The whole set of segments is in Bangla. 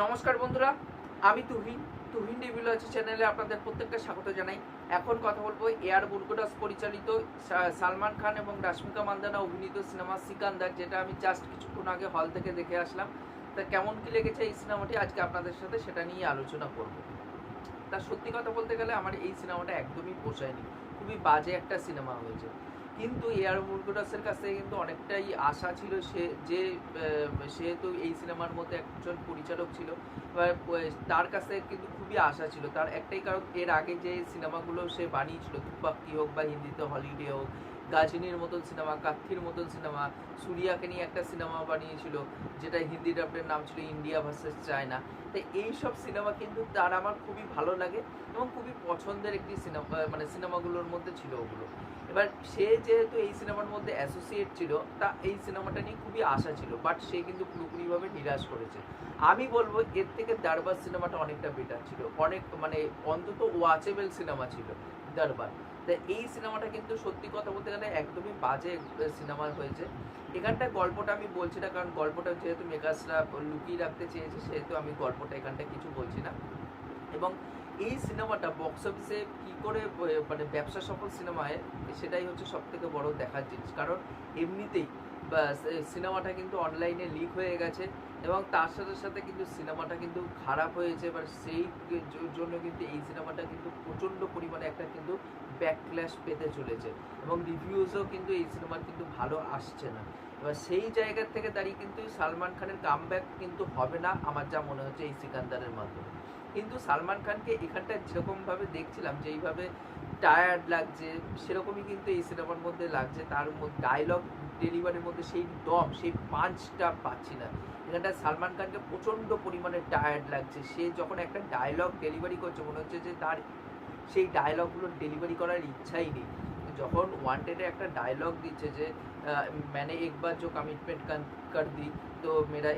নমস্কার বন্ধুরা, আমি তুহিন। তুহিন রিভিউ আছে চ্যানেলে আপনাদের প্রত্যেককে স্বাগত জানাই। এখন কথা বলবো এয়ার বুলগোডাস পরিচালিত সালমান খান এবং রাশ্মিকা মান্দানা অভিনীত সিনেমা সিকান্দার, যেটা আমি জাস্ট কিছুক্ষণ আগে হল থেকে দেখে আসলাম। তা কেমন কি লেগেছে এই সিনেমাটি আজকে আপনাদের সাথে সেটা নিয়ে আলোচনা করব। তা সত্যি কথা বলতে গেলে আমার এই সিনেমাটা একদমই পোষায়নি, খুবই বাজে একটা সিনেমা হয়েছে। কিন্তু এয়ার মুরগোডাসের কাছ থেকে কিন্তু অনেকটাই আশা ছিল, সেহেতু এই সিনেমার মধ্যে একজন পরিচালক ছিল, এবার তার কাছ থেকে কিন্তু খুবই আশা ছিল। তার একটাই কারণ, এর আগে যে সিনেমাগুলো সে বানিয়েছিল, তুপাক্কি হোক বা হিন্দিতে হলিডে হোক, গাজনির মতন সিনেমা, কাত্থির মতন সিনেমা, সুরিয়াকে নিয়ে একটা সিনেমা বানিয়েছিল যেটা হিন্দি ডাবের নাম ছিল ইন্ডিয়া ভার্সেস চায়না। তো এইসব সিনেমা কিন্তু তার আমার খুবই ভালো লাগে এবং খুবই পছন্দের একটি সিনেমা, মানে সিনেমাগুলোর মধ্যে ছিল ওগুলো। এবার সে যেহেতু এই সিনেমার মধ্যে অ্যাসোসিয়েট ছিল, তা এই সিনেমাটা নিয়ে খুবই আশা ছিল, বাট সে কিন্তু পুরোপুরিভাবে নিরাশ করেছে। আমি বলবো এর থেকে দরবার সিনেমাটা অনেকটা বেটার ছিল, অনেক মানে অন্তত ওয়াচেবল সিনেমা ছিল দরবার। তা এই সিনেমাটা কিন্তু সত্যি কথা বলতে গেলে একদমই বাজে সিনেমা হয়েছে। এখানটায় গল্পটা আমি বলছি না, কারণ গল্পটা যেহেতু মেকার্সরা লুকিয়ে রাখতে চেয়েছে, সেহেতু আমি গল্পটা এখানটায় কিছু বলছি না। এবং এই সিনেমাটা বক্স অফিসে কী করে মানে ব্যবসা সফল সিনেমায়, সেটাই হচ্ছে সব থেকে বড় দেখার জিনিস। কারণ এমনিতেই সিনেমাটা কিন্তু অনলাইনে লিক হয়ে গেছে এবং তার সাথে সাথে কিন্তু সিনেমাটা কিন্তু খারাপ হয়েছে। এবার সেই জন্য কিন্তু এই সিনেমাটা কিন্তু প্রচণ্ড পরিমাণে একটা কিন্তু ব্যাকক্ল্যাশ পেতে চলেছে এবং রিভিউজও কিন্তু এই সিনেমার কিন্তু ভালো আসছে না। এবার সেই জায়গা থেকে দাঁড়িয়ে কিন্তু সালমান খানের কামব্যাক কিন্তু হবে না আমার যা মনে হচ্ছে এই সিকান্দারের মাধ্যমে। কিন্তু সালমান খানকে এখানটায় যেরকমভাবে দেখছিলাম, যে এইভাবে টায়ার্ড লাগছে, সেরকমই কিন্তু এই সিনেমার মধ্যে লাগছে। তার মধ্যে ডায়লগ ডেলিভারির মধ্যে সেই দম, সেই পাঞ্চটা পাচ্ছি না। এখানটায় সালমান খানকে প্রচণ্ড পরিমাণে টায়ার্ড লাগছে। সে যখন একটা ডায়লগ ডেলিভারি করছে, মনে হচ্ছে যে তার সেই ডায়লগগুলো ডেলিভারি করার ইচ্ছাই নেই। যখন ওয়ান্টেডে একটা ডায়লগ দিচ্ছে যে मैंने एक बार जो कमिटमेंट कर दी तो मेरा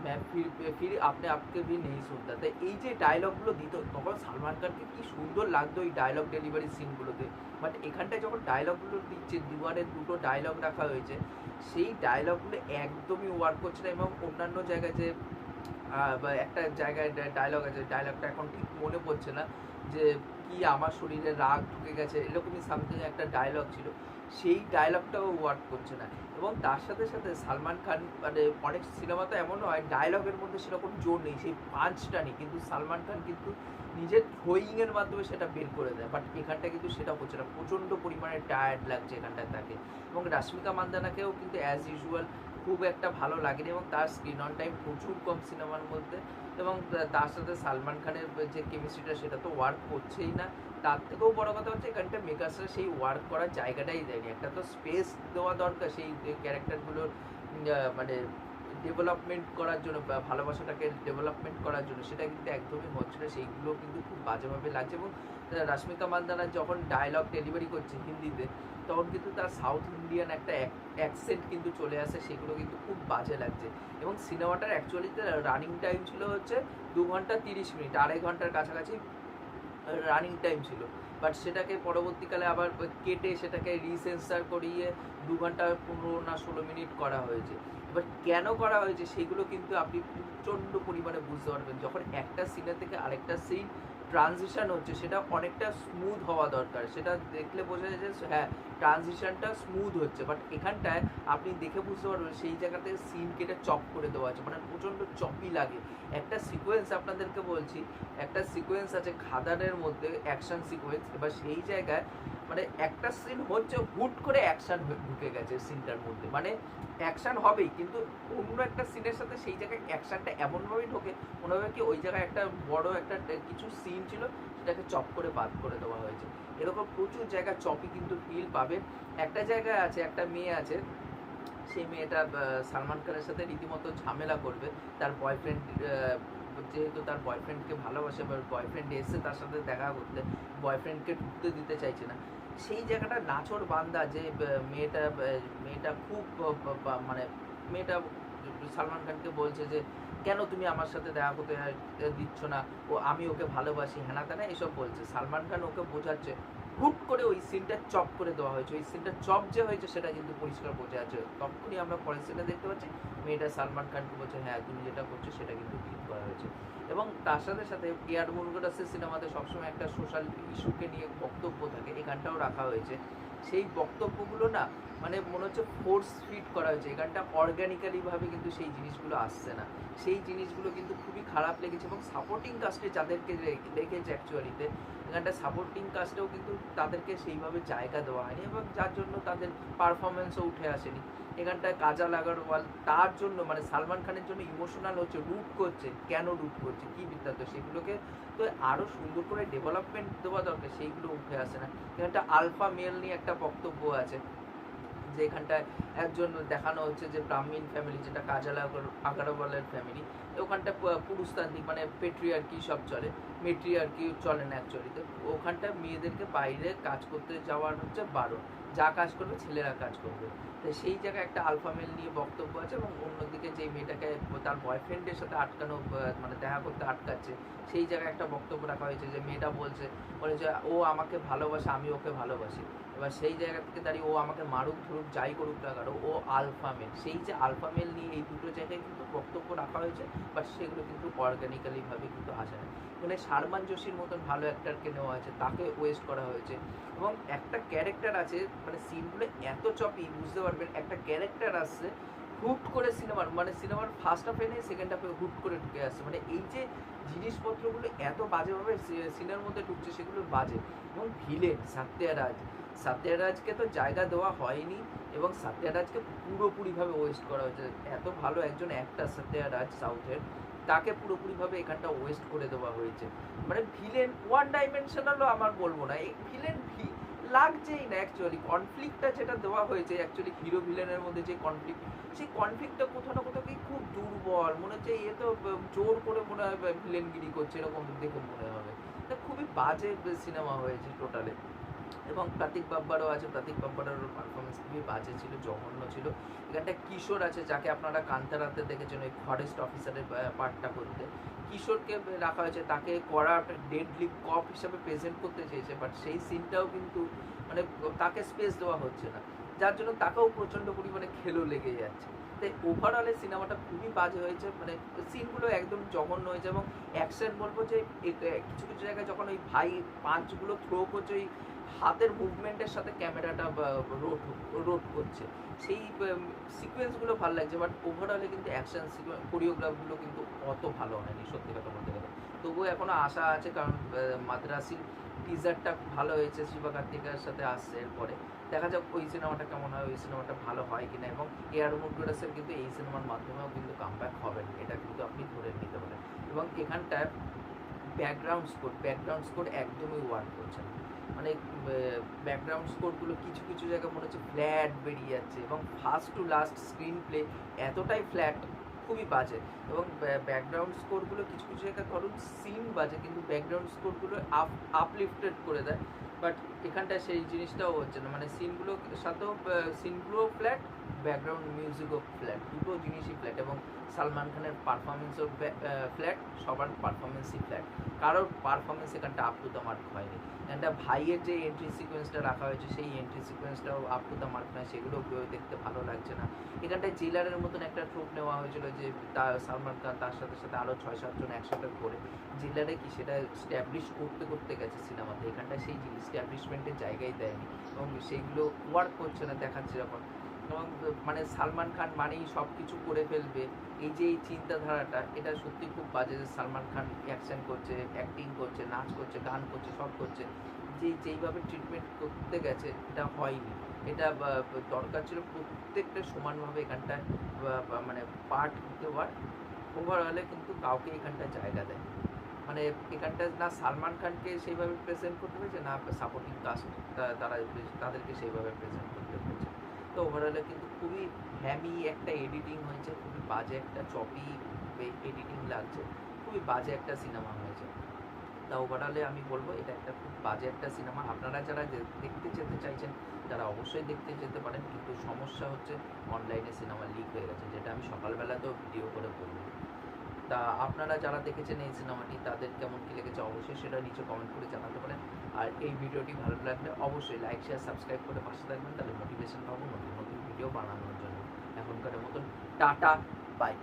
मैं फिर अपने आपके भी नहीं सुनता। तो এই যে ডায়লগগুলো দিত, তখন সালমান খানকে কি সুন্দর লাগতো এই ডায়লগ ডেলিভারি সিনগুলোতে। বাট এখানটায় যখন ডায়লগগুলো দিচ্ছে, দুবারে দুটো ডায়লগ রাখা হয়েছে, সেই ডায়লগগুলো একদমই ওয়ার্ক করছে না। এবং অন্যান্য জায়গায় যে বা একটা জায়গায় ডায়লগ আছে, ডায়লগটা এখন ঠিক মনে পড়ছে না, যে কি আমার শরীরে রাগ ঢুকে গেছে, এরকমই সামথিং একটা ডায়লগ ছিল, সেই ডায়লগটাও ওয়ার্ক করছে না। এবং তার সাথে সাথে সালমান খান, মানে অনেক সিনেমা তো এমন হয় ডায়লগের মধ্যে সেরকম জোর নেই, সেই পাঞ্চটা নেই, কিন্তু সালমান খান কিন্তু নিজের থ্রোয়িংয়ের মাধ্যমে সেটা বের করে দেয়। বাট এখানটা কিন্তু সেটা হচ্ছে না, প্রচণ্ড পরিমাণে টায়ার্ড লাগছে এখানটায় তাকে। এবং রাশ্মিকা মান্দানাকেও কিন্তু অ্যাজ ইউজুয়াল খুব একটা ভালো লাগেনি এবং তার স্ক্রিন অন টাইম প্রচুর কম সিনেমার মধ্যে। এবং তার সাথে সালমান খানের যে কেমিস্ট্রিটা, সেটা তো ওয়ার্ক করছেই না। তার থেকেও বড় কথা হচ্ছে এখানটা মেকার্সরা সেই ওয়ার্ক করার জায়গাটাই দেয়নি। একটা তো স্পেস দেওয়া দরকার সেই ক্যারেক্টারগুলোর, মানে ডেভেলপমেন্ট করার জন্য বা ভালোবাসাটাকে ডেভেলপমেন্ট করার জন্য, সেটা কিন্তু একদমই হচ্ছে না। সেইগুলো কিন্তু খুব বাজেভাবে লাগছে। এবং রাশ্মিকা মান্দানা যখন ডায়লগ ডেলিভারি করছে হিন্দিতে, তখন কিন্তু তার সাউথ ইন্ডিয়ান একটা অ্যাকসেন্ট কিন্তু চলে আসে, সেগুলো কিন্তু খুব বাজে লাগছে। এবং সিনেমাটার অ্যাকচুয়ালিতে রানিং টাইম ছিল হচ্ছে 2 ঘন্টা 30 মিনিট, 2.5 ঘন্টার কাছাকাছি রানিং টাইম ছিল। বাট সেটাকে পরবর্তীকালে আবার কেটে সেটাকে রিসেন্সার করিয়ে 2 ঘন্টা 15 না 16 মিনিট করা হয়েছে। এবার কেন করা হয়েছে সেগুলো কিন্তু আপনি প্রচণ্ড পরিমাণে বুঝতে পারবেন। যখন একটা সিনের থেকে আরেকটা সিন ট্রানজিশন হচ্ছে, সেটা অনেকটা স্মুথ হওয়া দরকার। সেটা দেখলে বোঝা যায় যে হ্যাঁ, ট্রানজিশনটা স্মুথ হচ্ছে। বাট এখানটায় আপনি দেখে বুঝতে পারবেন সেই জায়গাতে সিন কেটে চপ করে দেওয়া আছে, মানে প্রচণ্ড চপই লাগে। একটা সিকোয়েন্স আপনাদেরকে বলছি, একটা সিকোয়েন্স আছে খাদানের মধ্যে, অ্যাকশন সিকোয়েন্স। এবার সেই জায়গায় মানে একটা সিন হচ্ছে, হুট করে অ্যাকশন ঢুকে গেছে সিনটার মধ্যে, মানে অ্যাকশন হবেই, কিন্তু অন্য একটা সিনের সাথে সেই জায়গায় অ্যাকশনটা এমনভাবেই ঢোকে, মনে হবে কি ওই জায়গায় একটা বড় একটা কিছু সিন ছিল, সেটাকে চপ করে বাদ করে দেওয়া হয়েছে। এরকম প্রচুর জায়গায় চপই কিন্তু ফিল পাবে। একটা জায়গায় আছে, একটা মেয়ে আছে, সেই মেয়েটা সালমান খানের সাথে রীতিমতো ঝামেলা করবে। তার বয়ফ্রেন্ড, যেহেতু তার বয়ফ্রেন্ডকে ভালোবাসে, এবার বয়ফ্রেন্ড এসে তার সাথে দেখা করতে, বয়ফ্রেন্ডকে ঢুকতে দিতে চাইছে না। সেই জায়গাটা নাছোড় বান্দা, যে মেয়েটা খুব মানে মেয়েটা সালমান খানকে বলছে যে কেন তুমি আমার সাথে দেখা করতে দিচ্ছ না, ও আমি ওকে ভালোবাসি, হ্যানা ত্যানা এসব বলছে। সালমান খান ওকে বোঝাচ্ছে হুট করে ওই সিনটা চপ করে দেওয়া হয়েছে। ওই সিনটা চপ যে হয়েছে সেটা কিন্তু পরিষ্কার বোঝা যাচ্ছে। তখনই আমরা পরের সিনে দেখতে পাচ্ছি মেয়েটা সালমান খানকে বলছে, হ্যাঁ তুমি যেটা করছো সেটা কিন্তু ঠিক করা হয়েছে। এবং তার সাথে সাথে এয়ার মুরগাদাসের সিনেমাতে সবসময় একটা সোশ্যাল ইস্যুকে নিয়ে বক্তব্য থাকে, এই গানটাও রাখা হয়েছে। সেই বক্তব্যগুলো না মানে মনে হচ্ছে ফোর্স ফিট করা হয়েছে, এই গানটা অর্গ্যানিক্যালিভাবে কিন্তু সেই জিনিসগুলো আসছে না। সেই জিনিসগুলো কিন্তু খুবই খারাপ লেগেছে। এবং সাপোর্টিং কাস্টে যাদেরকে রেখেছে অ্যাকচুয়ালিতে, এখানটা সাপোর্টিং কাস্টেও কিন্তু তাদেরকে সেইভাবে জায়গা দেওয়া হয়নি এবং যার জন্য তাদের পারফরমেন্সও উঠে আসেনি। এখানটায় কাজল আগরওয়াল তার জন্য মানে সালমান খানের জন্য ইমোশনাল হচ্ছে, রুট করছে, কেন রুট করছে, কী বৃত্তান্ত, সেগুলোকে তো আরও সুন্দর করে ডেভেলপমেন্ট দেওয়া দরকার, সেইগুলো উঠে আসে না। এখানটা আলফা মেল নিয়ে একটা বক্তব্য আছে, যে এখানটায় একজন দেখানো হচ্ছে যে ব্রাহ্মীণ ফ্যামিলি, যেটা কাজল আগরওয়ালের ফ্যামিলি, ওখানটা পুরুষতান্ত্রিক মানে পেট্রিয়ার্কি সব চলে, মেট্রিয়ার্কি চলে না অ্যাকচুয়ালিতে। ওখানটা মেয়েদেরকে বাইরে কাজ করতে যাওয়ার হচ্ছে বারণ, যা কাজ করবে ছেলেরা কাজ করবে। তো সেই জায়গায় একটা আলফা মেল নিয়ে বক্তব্য আছে। এবং অন্যদিকে যেই মেয়েটাকে তার বয়ফ্রেন্ডের সাথে আটকানো মানে দেখা করতে আটকাচ্ছে, সেই জায়গায় একটা বক্তব্য রাখা হয়েছে যে মেয়েটা বলে যে ও আমাকে ভালোবাসে, আমি ওকে ভালোবাসি। এবার সেই জায়গা থেকে দাঁড়িয়ে ও আমাকে মারুক ধরুক যাই করুক না কেন, ও আলফা মেল। সেই যে আলফা মেল নিয়ে এই দুটো জায়গায় কিন্তু বক্তব্য রাখা হয়েছে, বাট সেগুলো কিন্তু অর্গ্যানিক্যালিভাবে কিন্তু আসে না। মানে শারমান জোশীর মতন ভালো অ্যাক্টারকে নেওয়া হয়েছে, তাকে ওয়েস্ট করা হয়েছে। এবং একটা ক্যারেক্টার আছে, মানে সিনগুলো এত চপি, বুঝতে পারবেন একটা ক্যারেক্টার আসছে হুট করে সিনেমার ফার্স্ট হাফে নেই, সেকেন্ড হাফে হুট করে ঢুকে আসছে। মানে এই যে জিনিসপত্রগুলো এত বাজেভাবে সিনের মধ্যে ঢুকছে, সেগুলো বাজে। এবং ভিলেন সাত্যারাজকে তো জায়গা দেওয়া হয়নি, এবং সাত্যারাজকে পুরোপুরিভাবে ওয়েস্ট করা হয়েছে। এত ভালো একজন অ্যাক্টার সাত্যারাজ সাউথের, তাকে পুরোপুরিভাবে এখানটা ওয়েস্ট করে দেওয়া হয়েছে। মানে ভিলেন ওয়ান ডাইমেনশনালও আমার বলবো না, এই ভিলেন লাগছেই না অ্যাকচুয়ালি। কনফ্লিক্টটা যেটা দেওয়া হয়েছে অ্যাকচুয়ালি হিরো ভিলেনের মধ্যে যে কনফ্লিক্ট, সেই কনফ্লিক্টটা কোথাও না কোথাও কি খুব দুর্বল মনে হচ্ছে। এ তো জোর করে মনে হয় ভিলেনগিরি করছে, এরকম দেখে মনে হবে। তা খুবই বাজে সিনেমা হয়েছে টোটালে। এবং প্রতীক বাব্বারও আছে, প্রতীক বাব্বারেরও পারফরমেন্স খুবই বাজে ছিল, জঘন্য ছিল। এখানটা কিশোর আছে, যাকে আপনারা কান্তারাতে দেখেছেন ওই ফরেস্ট অফিসারের পার্টটা করতে। কিশোরকে রাখা হয়েছে, তাকে কড়া ডেডলি কপ হিসাবে প্রেজেন্ট করতে চেয়েছে, বাট সেই সিনটাও কিন্তু মানে তাকে স্পেস দেওয়া হচ্ছে না, যার জন্য তাকেও প্রচণ্ড পরিমাণে খেলো লেগে যাচ্ছে। তাই ওভারঅলে সিনেমাটা খুবই বাজে হয়েছে, মানে সিনগুলো একদম জঘন্য হয়েছে। এবং অ্যাকশন বলবো যে কিছু কিছু জায়গায় যখন ওই ভাই পাঞ্চগুলো থ্রো করছে, ওই হাতের মুভমেন্টের সাথে ক্যামেরাটা রোট করছে, সেই সিকোয়েন্সগুলো ভালো লাগছে। বাট ওভারঅলে কিন্তু অ্যাকশন কোরিওগ্রাফগুলো কিন্তু অত ভালো হয়নি সত্যি কথা বলতে গেলে। তবুও এখনও আশা আছে, কারণ মাদ্রাসির টিজারটা ভালো হয়েছে, শিবা কার্তিকের সাথে আসছে। এরপরে দেখা যাক ওই সিনেমাটা কেমন হয়, ওই সিনেমাটা ভালো হয় কিনা। এবং এয়ার মুরগাদাসের কিন্তু এই সিনেমার মাধ্যমেও কিন্তু কামব্যাক হবেন, এটা কিন্তু আপনি ধরে নিতে পারেন। এবং এখানটায় ব্যাকগ্রাউন্ড স্কোর একদমই ওয়ার্ক করছে না। মানে ব্যাকগ্রাউন্ড স্কোরগুলো কিছু কিছু জায়গায় মনে হচ্ছে ফ্ল্যাট বেরিয়ে যাচ্ছে, এবং first to last screen play এতটাই ফ্ল্যাট, খুবই বাজে। এবং ব্যাকগ্রাউন্ড স্কোরগুলো কিছু কিছু জায়গায় ধরুন সিন বাজে, কিন্তু ব্যাকগ্রাউন্ড স্কোরগুলো আপলিফটেড করে দেয়। বাট এখানটায় সেই জিনিসটাও হচ্ছে না, মানে সিনগুলোর সাথেও সিনগুলোও ফ্ল্যাট, ব্যাকগ্রাউন্ড মিউজিকও ফ্ল্যাট, দুটো জিনিসই ফ্ল্যাট। এবং সালমান খানের পারফরমেন্সও ফ্ল্যাট, সবার পারফরমেন্সই ফ্ল্যাট, কারোর পারফরমেন্স এখানটা আপ টু দ্য মার্ক হয়নি। একটা ভাইয়ের যে এন্ট্রি সিকোয়েন্সটা রাখা হয়েছে, সেই এন্ট্রি সিকোয়েন্সটাও আপ টু দ্য মার্ক নয়, সেগুলো দেখতে ভালো লাগছে না। এখানটায় জেলারের মতন একটা ট্রুপ নেওয়া হয়েছিল, যে তার সালমান খান তার সাথে সাথে আরও 6-7 জন একসাথে করে জেলারে কি সেটা স্ট্যাবলিশ করতে করতে গেছে সিনেমাতে। এখানটায় সেই স্ট্যাবলিশমেন্টের জায়গায় দেয়নি, এবং সেইগুলো ওয়ার্ক করছে না দেখাচ্ছে যখন। এবং মানে সালমান খান মানেই সব কিছু করে ফেলবে, এই যে এই চিন্তাধারাটা, এটা সত্যি খুব বাজে। যে সালমান খান অ্যাকশন করছে, অ্যাক্টিং করছে, নাচ করছে, গান করছে, সব করছে, যেইভাবে ট্রিটমেন্ট করতে গেছে এটা হয়নি। এটা দরকার ছিল প্রত্যেকটা সমানভাবে এখানটায় মানে পার্ট দেওয়ার। ওভারঅলে কিন্তু কাউকে এখানটায় জায়গা দেয়, মানে এখানটা না সালমান খানকে সেইভাবে প্রেজেন্ট করতে পেরেছে, না সাপোর্টিং কাস্ট তাদেরকে সেইভাবে প্রেজেন্ট করতে পেরেছে। তো ওভারঅলে কিন্তু খুবই হ্যামি একটা এডিটিং হয়েছে, খুবই বাজে একটা চপি এডিটিং লাগছে, খুবই বাজে একটা সিনেমা হয়েছে। তা ওভারঅলে আমি বলবো এটা একটা খুব বাজে একটা সিনেমা। আপনারা যারা দেখতে যেতে চাইছেন তারা অবশ্যই দেখতে যেতে পারেন, কিন্তু সমস্যা হচ্ছে অনলাইনে সিনেমা লিক হয়ে গেছে, যেটা আমি সকালবেলাতেও ভিডিও করে বলবো। তা আপনারা যারা দেখেছেন এই সিনেমাটি তাদের কেমন কী লেগেছে অবশ্যই সেটা নিচে কমেন্ট করে জানাতে পারেন। আর এই ভিডিওটি ভালো লাগলে অবশ্যই লাইক শেয়ার সাবস্ক্রাইব করে পাশে থাকবেন, তাহলে মোটিভেশন পাবো নতুন নতুন ভিডিও বানানোর জন্য। এখনকার মতন টাটা, বাই।